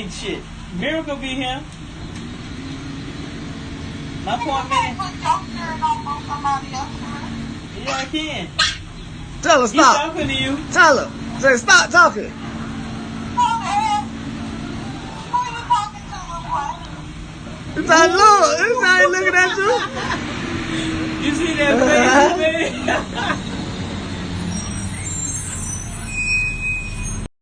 Shit. Miracle be here. My point, man. Yeah, I can. Tell her stop. He's talking to you. Tell her. Say stop talking. It's not look. It's not looking at you. You see that face, man?